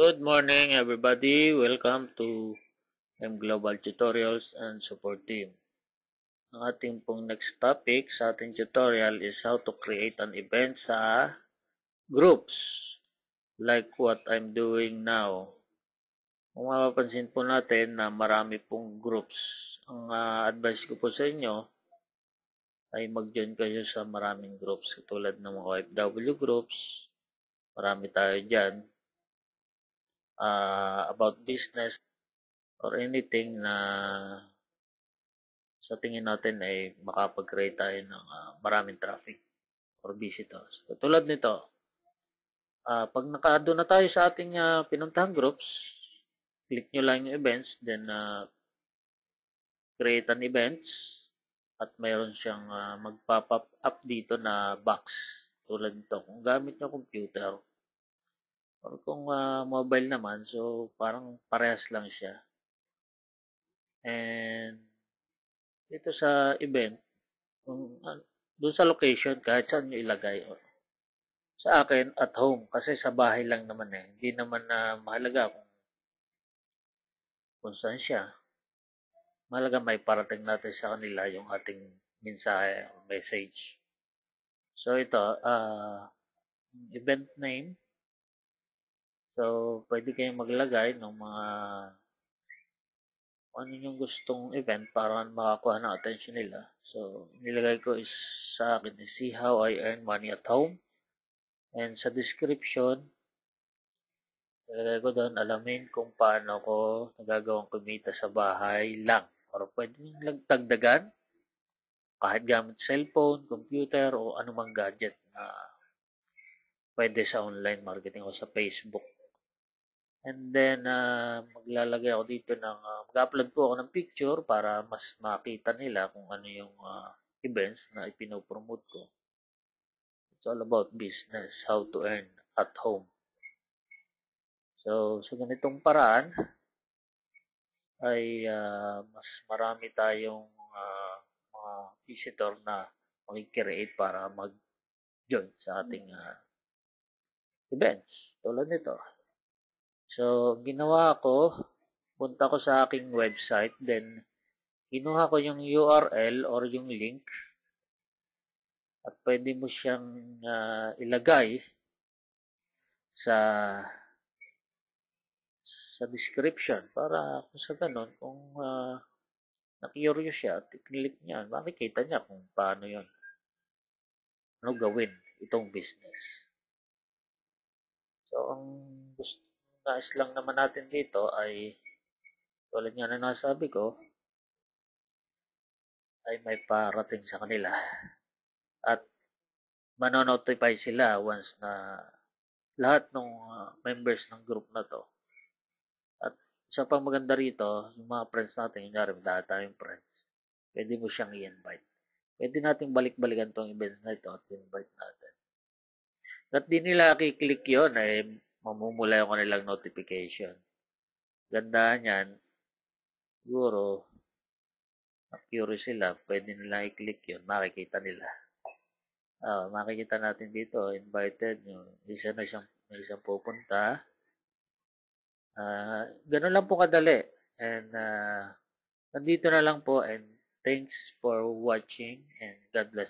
Good morning everybody. Welcome to M Global Tutorials and Support Team. Ang ating pong next topic sa ating tutorial is how to create an event sa groups like what I'm doing now. Kung mapapansin po natin na marami pong groups. Ang advice ko po sa inyo ay mag-join kayo sa maraming groups tulad ng mga OFW groups. Marami tayo dyan. About business or anything na sa tingin natin ay makapag-create tayo ng maraming traffic or visitors. Tulad nito, pag naka-add na tayo sa ating pinuntahang groups, click nyo lang yung events, then create an events, at mayroon siyang mag-pop up dito na box. Tulad nito, kung gamit nyo computer, or kung mobile naman, so parang parehas lang siya. And dito sa event, doon sa location, kahit saan nyo ilagay. Sa akin, at home, kasi sa bahay lang naman eh. Hindi naman na mahalaga kung saan siya. Mahalaga may parating natin sa kanila yung ating mensahe o message. So ito, event name. So, pwede kayong maglagay ng mga ano yung gustong event para makakuha ng attention nila. So, nilagay ko is sa akin is see how I earn money at home. And sa description, nilagay ko doon alamin kung paano ko nagagawang kumita sa bahay lang. Or pwede nang tagdagan kahit gamit cellphone, computer, o anumang gadget na pwede sa online marketing o sa Facebook. And then, maglalagay ako dito ng, mag-upload po ako ng picture para mas makita nila kung ano yung events na ipinopromote ko. It's all about business, how to earn at home. So, sa ganitong paraan, ay mas marami tayong mga visitor na mag-create para mag-join sa ating events. Tulad nito. So, ginawa ko, punta ko sa aking website, then kinuha ko yung URL or yung link at pwede mo siyang ilagay sa description para kung sa ganun, kung na-curious siya at i-click niya, makikita niya kung paano yun. Ano gawin itong business. So, ang nais lang naman natin dito ay tulad nga na nasabi ko ay may parating sa kanila at manonotify sila once na lahat ng members ng group na to. At isa pang maganda rito, yung mga friends natin, kunyari dahil tayong friends, pwede mo siyang i-invite. Pwede natin balik-balikan tong event na ito at invite natin. At di nila kiklik yun ay mamumula yung kanilang notification. Gandaan yan, siguro, curious sila, pwede nila i-click yun, makikita nila. Makikita natin dito, invited nyo, isa na isang pupunta. Ganun lang po kadali. And, nandito na lang po and thanks for watching and God bless.